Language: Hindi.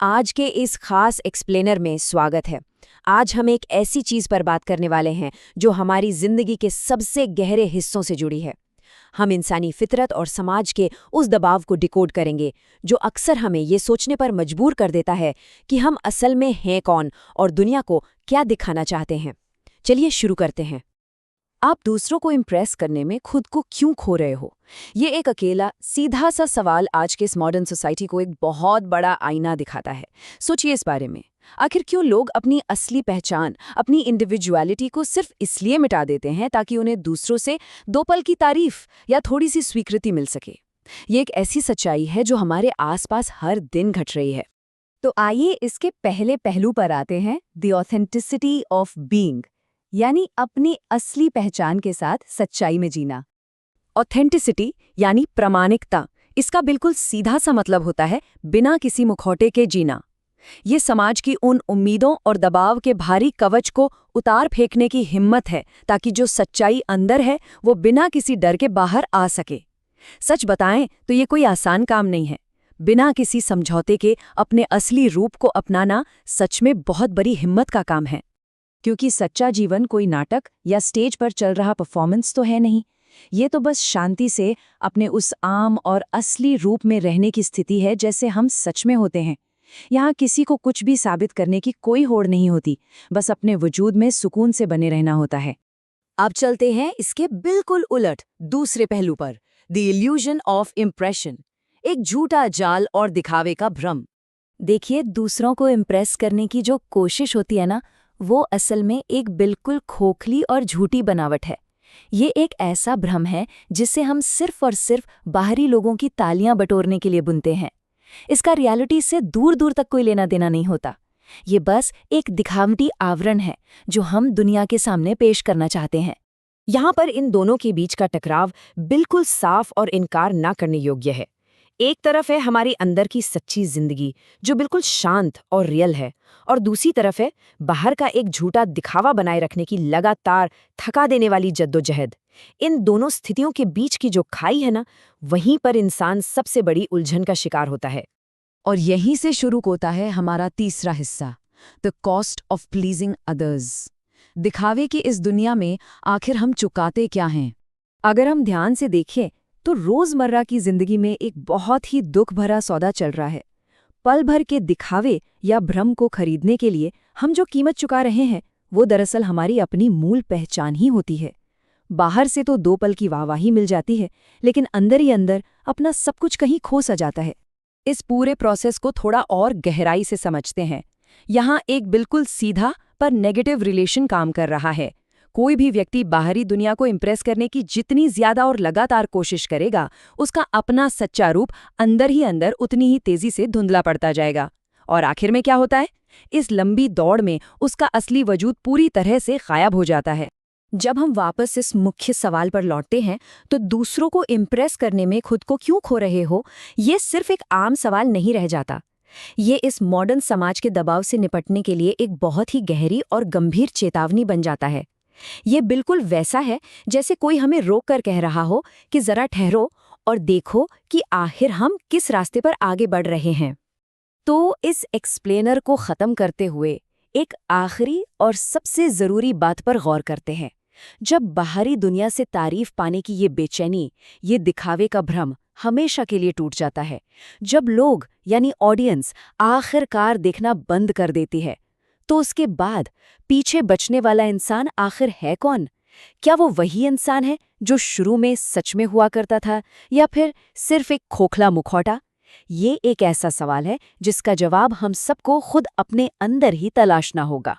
आज के इस खास एक्सप्लेनर में स्वागत है। आज हम एक ऐसी चीज पर बात करने वाले हैं जो हमारी जिंदगी के सबसे गहरे हिस्सों से जुड़ी है। हम इंसानी फितरत और समाज के उस दबाव को डिकोड करेंगे जो अक्सर हमें ये सोचने पर मजबूर कर देता है कि हम असल में हैं कौन और दुनिया को क्या दिखाना चाहते हैं। चलिए शुरू करते हैं। आप दूसरों को इम्प्रेस करने में खुद को क्यों खो रहे हो? ये एक अकेला सीधा सा सवाल आज के इस मॉडर्न सोसाइटी को एक बहुत बड़ा आईना दिखाता है। सोचिए इस बारे में। आखिर क्यों लोग अपनी असली पहचान, अपनी इंडिविजुअलिटी को सिर्फ इसलिए मिटा देते हैं ताकि उन्हें दूसरों से दो पल की तारीफ या थोड़ी सी स्वीकृति मिल सके? ये एक ऐसी सच्चाई है जो हमारे आसपास हर दिन घट रही है। तो आइए इसके पहले पहलू पर आते हैं, द ऑथेंटिसिटी ऑफ बीइंग, यानी अपनी असली पहचान के साथ सच्चाई में जीना। ऑथेंटिसिटी यानी प्रामाणिकता, इसका बिल्कुल सीधा सा मतलब होता है बिना किसी मुखौटे के जीना। ये समाज की उन उम्मीदों और दबाव के भारी कवच को उतार फेंकने की हिम्मत है ताकि जो सच्चाई अंदर है वो बिना किसी डर के बाहर आ सके। सच बताएं तो ये कोई आसान काम नहीं है। बिना किसी समझौते के अपने असली रूप को अपनाना सच में बहुत बड़ी हिम्मत का काम है, क्योंकि सच्चा जीवन कोई नाटक या स्टेज पर चल रहा परफॉर्मेंस तो है नहीं। ये तो बस शांति से अपने उस आम और असली रूप में रहने की स्थिति है जैसे हम सच में होते हैं। यहाँ किसी को कुछ भी साबित करने की कोई होड़ नहीं होती, बस अपने वजूद में सुकून से बने रहना होता है। अब चलते हैं इसके बिल्कुल उलट दूसरे पहलू पर, द इल्यूजन ऑफ इम्प्रेशन, एक झूठा जाल और दिखावे का भ्रम। देखिए, दूसरों को इम्प्रेस करने की जो कोशिश होती है ना, वो असल में एक बिल्कुल खोखली और झूठी बनावट है। ये एक ऐसा भ्रम है जिसे हम सिर्फ और सिर्फ बाहरी लोगों की तालियां बटोरने के लिए बुनते हैं। इसका रियलिटी से दूर दूर तक कोई लेना देना नहीं होता। ये बस एक दिखावटी आवरण है जो हम दुनिया के सामने पेश करना चाहते हैं। यहाँ पर इन दोनों के बीच का टकराव बिल्कुल साफ और इनकार ना करने योग्य है। एक तरफ है हमारी अंदर की सच्ची जिंदगी जो बिल्कुल शांत और रियल है, और दूसरी तरफ है बाहर का एक झूठा दिखावा बनाए रखने की लगातार थका देने वाली जद्दोजहद। इन दोनों स्थितियों के बीच की जो खाई है ना, वहीं पर इंसान सबसे बड़ी उलझन का शिकार होता है। और यहीं से शुरू होता है हमारा तीसरा हिस्सा, the cost of pleasing others. दिखावे की इस दुनिया में आखिर हम चुकाते क्या हैं? अगर हम ध्यान से देखें तो रोजमर्रा की जिंदगी में एक बहुत ही दुख भरा सौदा चल रहा है। पल भर के दिखावे या भ्रम को खरीदने के लिए हम जो कीमत चुका रहे हैं वो दरअसल हमारी अपनी मूल पहचान ही होती है। बाहर से तो दो पल की वाहवाही मिल जाती है, लेकिन अंदर ही अंदर अपना सब कुछ कहीं खो सा जाता है। इस पूरे प्रोसेस को थोड़ा और गहराई से समझते हैं। यहाँ एक बिल्कुल सीधा पर नेगेटिव रिलेशन काम कर रहा है। कोई भी व्यक्ति बाहरी दुनिया को इम्प्रेस करने की जितनी ज्यादा और लगातार कोशिश करेगा, उसका अपना सच्चा रूप अंदर ही अंदर उतनी ही तेजी से धुंधला पड़ता जाएगा। और आखिर में क्या होता है? इस लंबी दौड़ में उसका असली वजूद पूरी तरह से गायब हो जाता है। जब हम वापस इस मुख्य सवाल पर लौटते हैं तो दूसरों को इम्प्रेस करने में खुद को क्यों खो रहे हो, ये सिर्फ एक आम सवाल नहीं रह जाता। ये इस मॉडर्न समाज के दबाव से निपटने के लिए एक बहुत ही गहरी और गंभीर चेतावनी बन जाता है। ये बिल्कुल वैसा है जैसे कोई हमें रोक कर कह रहा हो कि जरा ठहरो और देखो कि आखिर हम किस रास्ते पर आगे बढ़ रहे हैं। तो इस एक्सप्लेनर को खत्म करते हुए एक आखिरी और सबसे जरूरी बात पर गौर करते हैं। जब बाहरी दुनिया से तारीफ पाने की ये बेचैनी, ये दिखावे का भ्रम हमेशा के लिए टूट जाता है, जब लोग यानी ऑडियंस आखिरकार देखना बंद कर देती है, तो उसके बाद पीछे बचने वाला इंसान आखिर है कौन? क्या वो वही इंसान है जो शुरू में सच में हुआ करता था, या फिर सिर्फ एक खोखला मुखौटा? ये एक ऐसा सवाल है जिसका जवाब हम सबको खुद अपने अंदर ही तलाशना होगा।